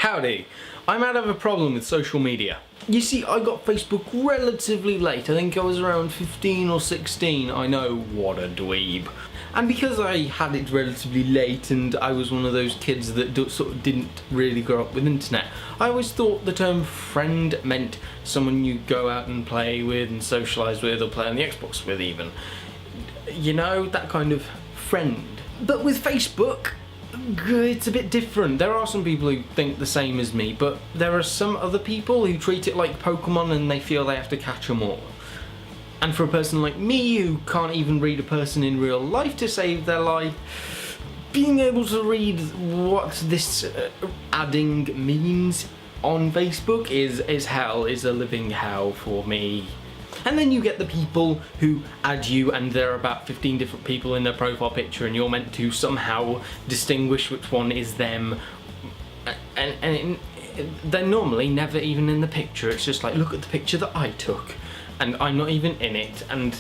Howdy, I'm out of a problem with social media. You see, I got Facebook relatively late. I think I was around 15 or 16. I know, what a dweeb. And because I had it relatively late and I was one of those kids that sort of didn't really grow up with internet, I always thought the term friend meant someone you go out and play with and socialise with or play on the Xbox with even. You know, that kind of friend. But with Facebook, it's a bit different. There are some people who think the same as me, but there are some other people who treat it like Pokemon and they feel they have to catch them all. And for a person like me who can't even read a person in real life to save their life, being able to read what this adding means on Facebook is hell, is a living hell for me. And then you get the people who add you and there are about 15 different people in their profile picture and you're meant to somehow distinguish which one is them. And they're normally never even in the picture. It's just like, look at the picture that I took and I'm not even in it. And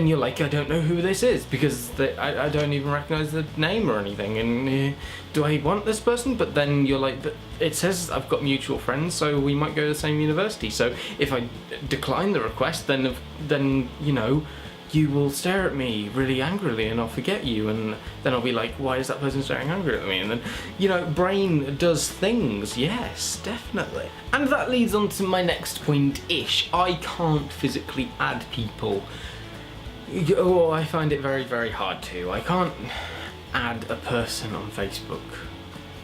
you're like, I don't know who this is because I don't even recognise the name or anything. And do I want this person? But then you're like, but it says I've got mutual friends, so we might go to the same university. So if I decline the request, then you know, you will stare at me really angrily and I'll forget you, and then I'll be like, why is that person staring angrily at me? And then, you know, brain does things, yes, definitely. And that leads on to my next point-ish. I can't physically add people. Oh, I find it very, very hard to. I can't add a person on Facebook.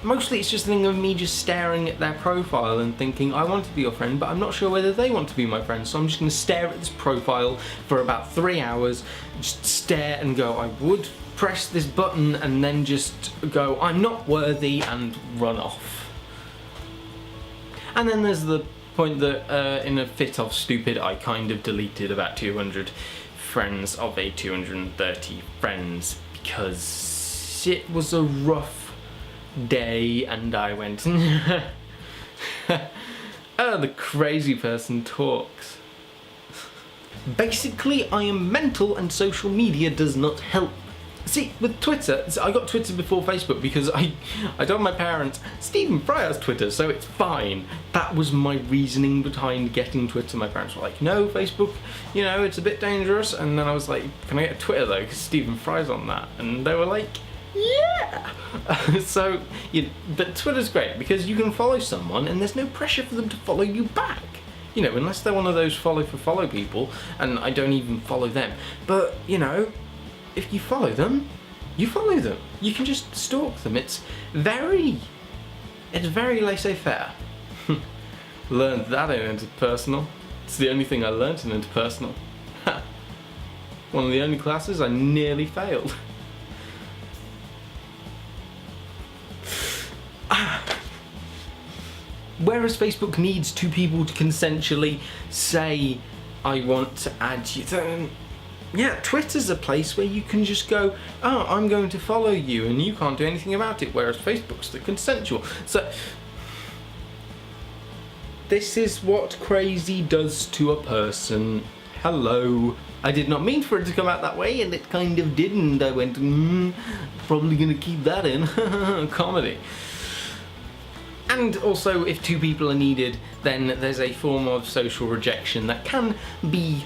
Mostly it's just a thing of me just staring at their profile and thinking, I want to be your friend, but I'm not sure whether they want to be my friend, so I'm just going to stare at this profile for about 3 hours, just stare and go, I would press this button, and then just go, I'm not worthy, and run off. And then there's the point that, in a fit of stupid, I kind of deleted about 200 friends of a 230 friends, because it was a rough day and I went oh, the crazy person talks. Basically, I am mental and social media does not help. See, with Twitter, I got Twitter before Facebook because I told my parents, Stephen Fry has Twitter, so it's fine. That was my reasoning behind getting Twitter. My parents were like, no, Facebook, you know, it's a bit dangerous. And then I was like, can I get a Twitter though, because Stephen Fry's on that. And they were like, yeah! So, but Twitter's great because you can follow someone and there's no pressure for them to follow you back. You know, unless they're one of those follow for follow people, and I don't even follow them. But, you know, if you follow them, you follow them. You can just stalk them. It's very laissez-faire. Learned that in interpersonal. It's the only thing I learnt in interpersonal. One of the only classes I nearly failed. Whereas Facebook needs two people to consensually say, I want to add you, then yeah, Twitter's a place where you can just go, oh, I'm going to follow you and you can't do anything about it, whereas Facebook's the consensual. So this is what crazy does to a person. Hello. I did not mean for it to come out that way, and it kind of didn't. I went, probably gonna keep that in. Comedy. And also, if two people are needed, then there's a form of social rejection that can be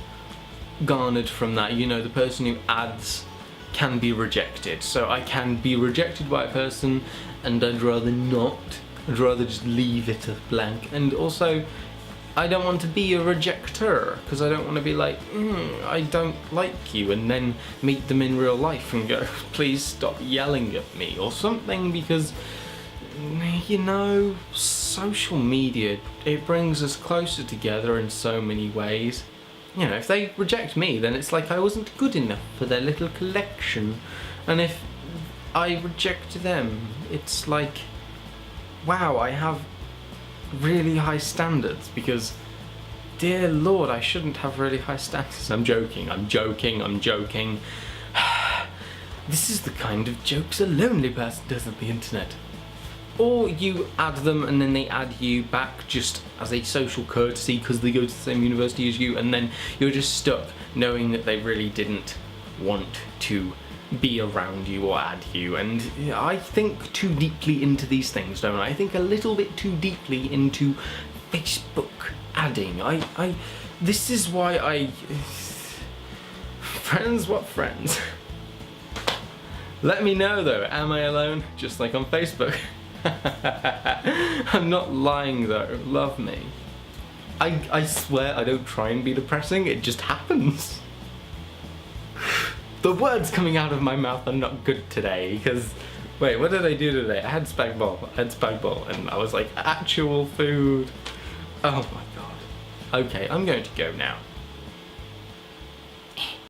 garnered from that. You know, the person who adds can be rejected. So I can be rejected by a person, and I'd rather not. I'd rather just leave it a blank. And also, I don't want to be a rejecter, because I don't want to be like, I don't like you, and then meet them in real life and go, please stop yelling at me, or something, because, you know, social media, it brings us closer together in so many ways. You know, if they reject me, then it's like I wasn't good enough for their little collection, and if I reject them, it's like, wow, I have really high standards, because dear lord, I shouldn't have really high standards. I'm joking. This is the kind of jokes a lonely person does on the internet. Or you add them and then they add you back just as a social courtesy because they go to the same university as you, and then you're just stuck knowing that they really didn't want to be around you or add you, and I think too deeply into these things, don't I? I think a little bit too deeply into Facebook adding. This is why I... Friends, what friends? Let me know though, am I alone? Just like on Facebook. I'm not lying though, love me. I swear I don't try and be depressing, it just happens. The words coming out of my mouth are not good today, because... Wait, what did I do today? I had spag bol, and I was like, actual food. Oh my god. Okay, I'm going to go now.